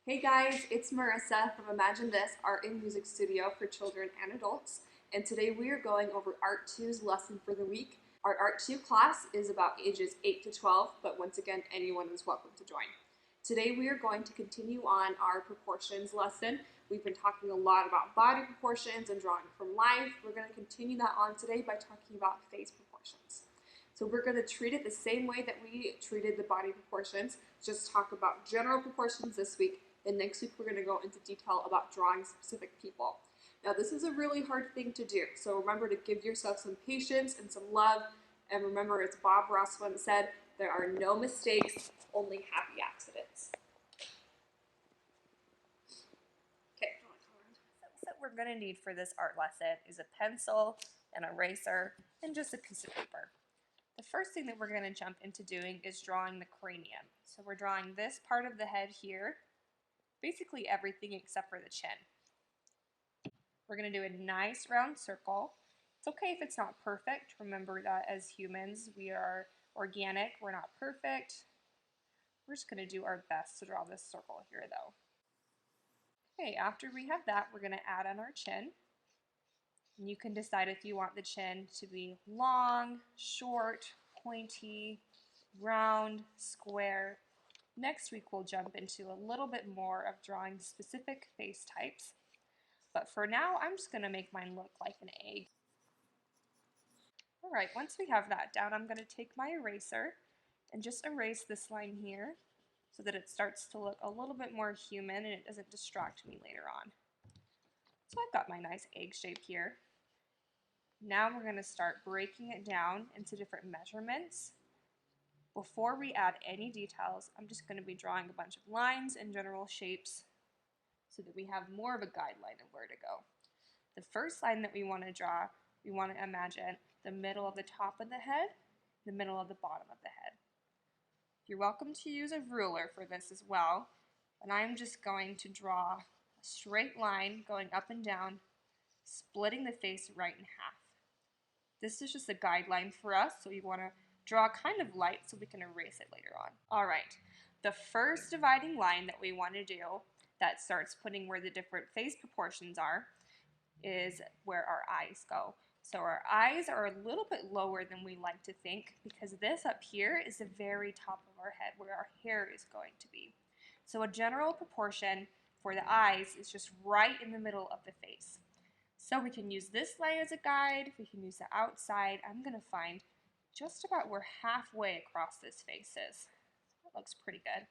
Hey guys, it's Marissa from Imagine This Art and Music Studio for children and adults. And today we are going over Art 2's lesson for the week. Our Art 2 class is about ages 8 to 12, but once again, anyone is welcome to join. Today we are going to continue on our proportions lesson. We've been talking a lot about body proportions and drawing from life. We're going to continue that on today by talking about face proportions. So we're going to treat it the same way that we treated the body proportions, just talk about general proportions this week, and next week we're going to go into detail about drawing specific people. Now this is a really hard thing to do, so remember to give yourself some patience and some love, and remember, as Bob Ross once said, there are no mistakes, only happy accidents. Okay. What we're going to need for this art lesson is a pencil, an eraser, and just a piece of paper. The first thing that we're going to jump into doing is drawing the cranium. So we're drawing this part of the head here, basically everything except for the chin. We're going to do a nice round circle. It's okay if it's not perfect. Remember that as humans, we are organic, we're not perfect. We're just going to do our best to draw this circle here though. Okay, after we have that, we're going to add on our chin. And you can decide if you want the chin to be long, short, pointy, round, square. Next week we'll jump into a little bit more of drawing specific face types. But for now, I'm just going to make mine look like an egg. Alright, once we have that down, I'm going to take my eraser and just erase this line here so that it starts to look a little bit more human and it doesn't distract me later on. So I've got my nice egg shape here. Now we're going to start breaking it down into different measurements. Before we add any details, I'm just going to be drawing a bunch of lines and general shapes so that we have more of a guideline of where to go. The first line that we want to draw, we want to imagine the middle of the top of the head, the middle of the bottom of the head. You're welcome to use a ruler for this as well, and I'm just going to draw a straight line going up and down, splitting the face right in half. This is just a guideline for us, so you want to draw kind of light so we can erase it later on. Alright, the first dividing line that we want to do that starts putting where the different face proportions are is where our eyes go. So our eyes are a little bit lower than we like to think because this up here is the very top of our head where our hair is going to be. So a general proportion for the eyes is just right in the middle of the face. So we can use this line as a guide, we can use the outside. I'm going to find just about where halfway across this face is. That looks pretty good.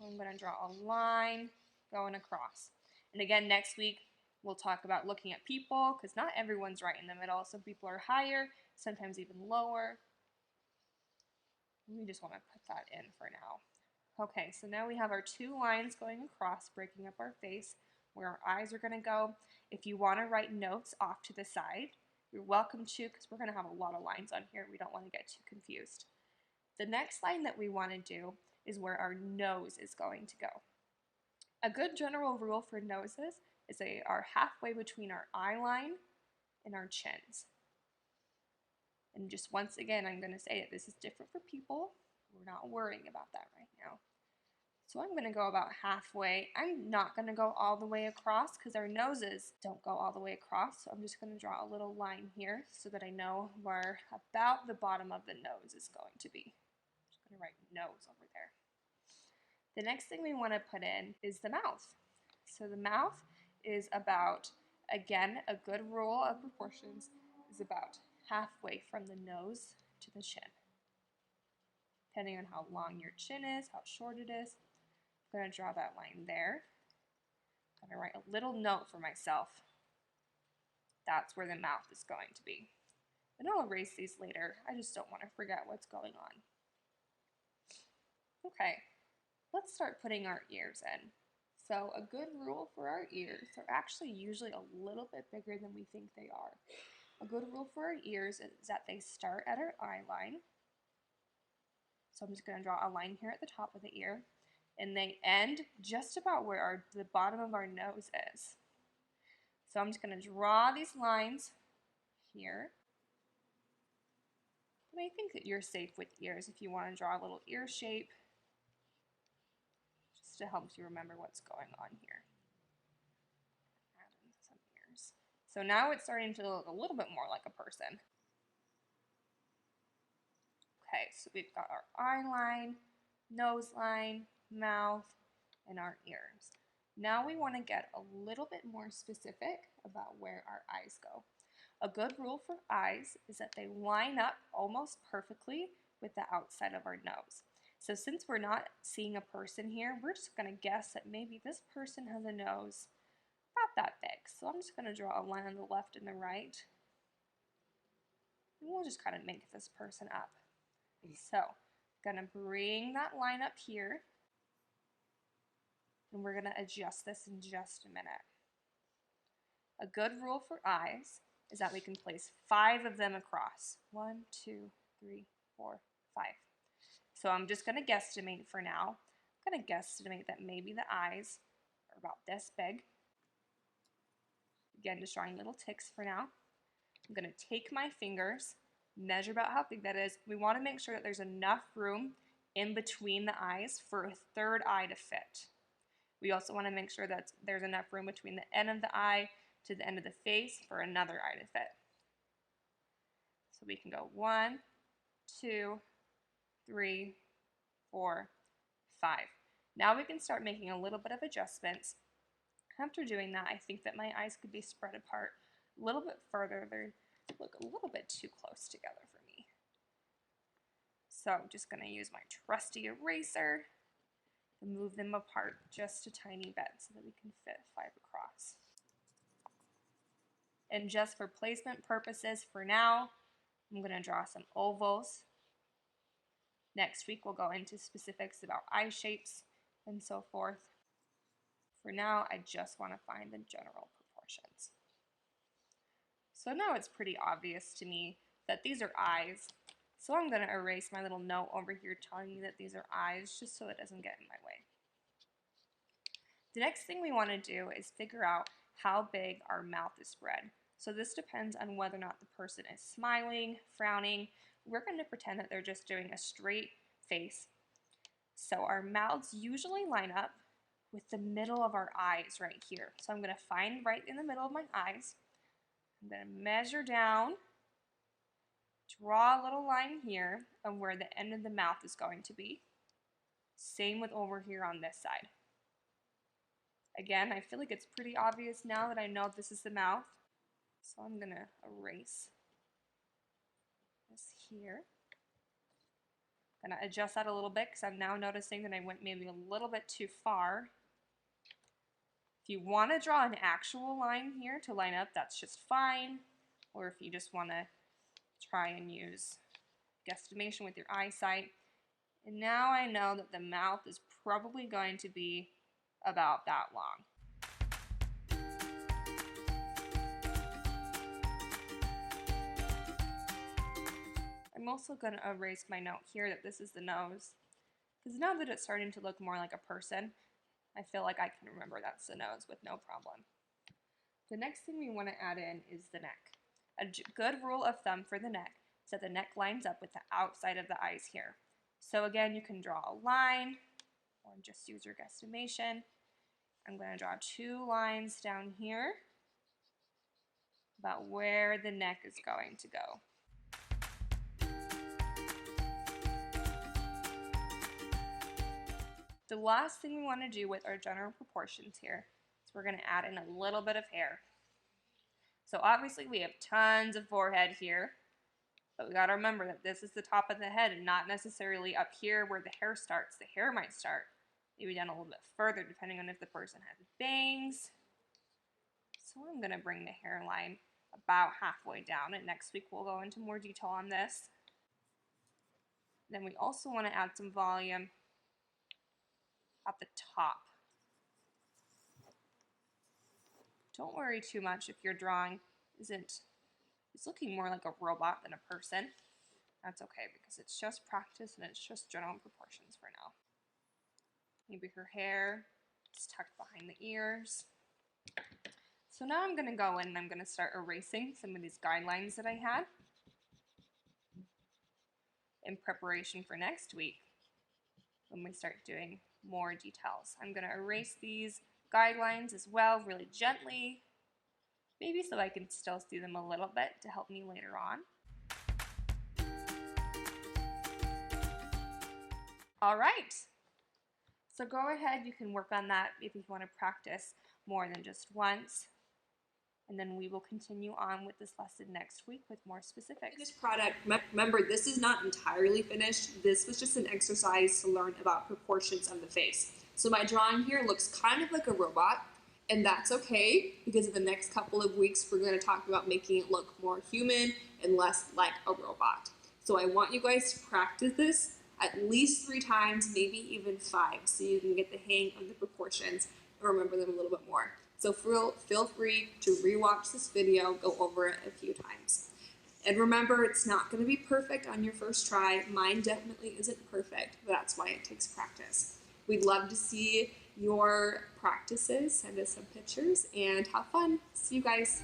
I'm going to draw a line going across. And again, next week we'll talk about looking at people because not everyone's right in the middle. Some people are higher, sometimes even lower. We just want to put that in for now. Okay, so now we have our two lines going across, breaking up our face, where our eyes are going to go. If you want to write notes off to the side, you're welcome to because we're going to have a lot of lines on here. We don't want to get too confused. The next line that we want to do is where our nose is going to go. A good general rule for noses is they are halfway between our eye line and our chins. And just once again, I'm going to say that this is different for people. We're not worrying about that right now. So I'm going to go about halfway. I'm not going to go all the way across because our noses don't go all the way across. So I'm just going to draw a little line here so that I know where about the bottom of the nose is going to be. I'm just going to write nose over there. The next thing we want to put in is the mouth. So the mouth is about, again, a good rule of proportions is about halfway from the nose to the chin. Depending on how long your chin is, how short it is. I'm going to draw that line there. I'm going to write a little note for myself. That's where the mouth is going to be. And I'll erase these later. I just don't want to forget what's going on. Okay, let's start putting our ears in. So a good rule for our ears are actually usually a little bit bigger than we think they are. A good rule for our ears is that they start at our eye line. So I'm just going to draw a line here at the top of the ear. And they end just about where the bottom of our nose is. So I'm just going to draw these lines here. And I think that you're safe with ears if you want to draw a little ear shape. Just just to help you remember what's going on here. Add in some ears. So now it's starting to look a little bit more like a person. Okay, so we've got our eye line, nose line, mouth, and our ears. Now we want to get a little bit more specific about where our eyes go. A good rule for eyes is that they line up almost perfectly with the outside of our nose. So since we're not seeing a person here, we're just going to guess that maybe this person has a nose about that big. So I'm just going to draw a line on the left and the right. And we'll just kind of make this person up. So I'm going to bring that line up here. And we're going to adjust this in just a minute. A good rule for eyes is that we can place 5 of them across. 1, 2, 3, 4, 5. So I'm just going to guesstimate for now. I'm going to guesstimate that maybe the eyes are about this big. Again, just drawing little ticks for now. I'm going to take my fingers, measure about how big that is. We want to make sure that there's enough room in between the eyes for a third eye to fit. We also want to make sure that there's enough room between the end of the eye to the end of the face for another eye to fit. So we can go 1, 2, 3, 4, 5. Now we can start making a little bit of adjustments. After doing that, I think that my eyes could be spread apart a little bit further. They look a little bit too close together for me. So I'm just going to use my trusty eraser and move them apart just a tiny bit so that we can fit 5 across. And just for placement purposes for now, I'm going to draw some ovals. Next week we'll go into specifics about eye shapes and so forth. For now, I just want to find the general proportions. So now it's pretty obvious to me that these are eyes. So I'm going to erase my little note over here telling you that these are eyes just so it doesn't get in my way. The next thing we want to do is figure out how big our mouth is spread. So this depends on whether or not the person is smiling, frowning. We're going to pretend that they're just doing a straight face. So our mouths usually line up with the middle of our eyes right here. So I'm going to find right in the middle of my eyes. I'm going to measure down, draw a little line here of where the end of the mouth is going to be. Same with over here on this side. Again, I feel like it's pretty obvious now that I know this is the mouth. So I'm going to erase this here. I'm going to adjust that a little bit because I'm now noticing that I went maybe a little bit too far. If you want to draw an actual line here to line up, that's just fine. Or if you just want to try and use guesstimation with your eyesight. And now I know that the mouth is probably going to be about that long. I'm also going to erase my note here that this is the nose, because now that it's starting to look more like a person, I feel like I can remember that's the nose with no problem. The next thing we want to add in is the neck. A good rule of thumb for the neck is that the neck lines up with the outside of the eyes here. So again, you can draw a line or just use your guesstimation. I'm going to draw 2 lines down here about where the neck is going to go. The last thing we want to do with our general proportions here is we're going to add in a little bit of hair. So obviously we have tons of forehead here, but we got to remember that this is the top of the head and not necessarily up here where the hair starts. The hair might start maybe down a little bit further depending on if the person has bangs. So I'm going to bring the hairline about halfway down, and next week we'll go into more detail on this. Then we also want to add some volume at the top. Don't worry too much if your drawing it's looking more like a robot than a person. That's okay because it's just practice and it's just general proportions for now. Maybe her hair is tucked behind the ears. So now I'm going to go in and I'm going to start erasing some of these guidelines that I had in preparation for next week when we start doing more details. I'm going to erase these guidelines as well really gently, maybe so I can still see them a little bit to help me later on. All right, so go ahead, you can work on that if you want to practice more than just once, and then we will continue on with this lesson next week with more specifics. This product, remember, this is not entirely finished. This was just an exercise to learn about proportions of the face. So my drawing here looks kind of like a robot, and that's okay, because in the next couple of weeks we're going to talk about making it look more human and less like a robot. So I want you guys to practice this at least 3 times, maybe even 5, so you can get the hang of the proportions and remember them a little bit more. So feel free to rewatch this video, go over it a few times. And remember, it's not going to be perfect on your first try. Mine definitely isn't perfect, but that's why it takes practice. We'd love to see your practices. Send us some pictures and have fun. See you guys.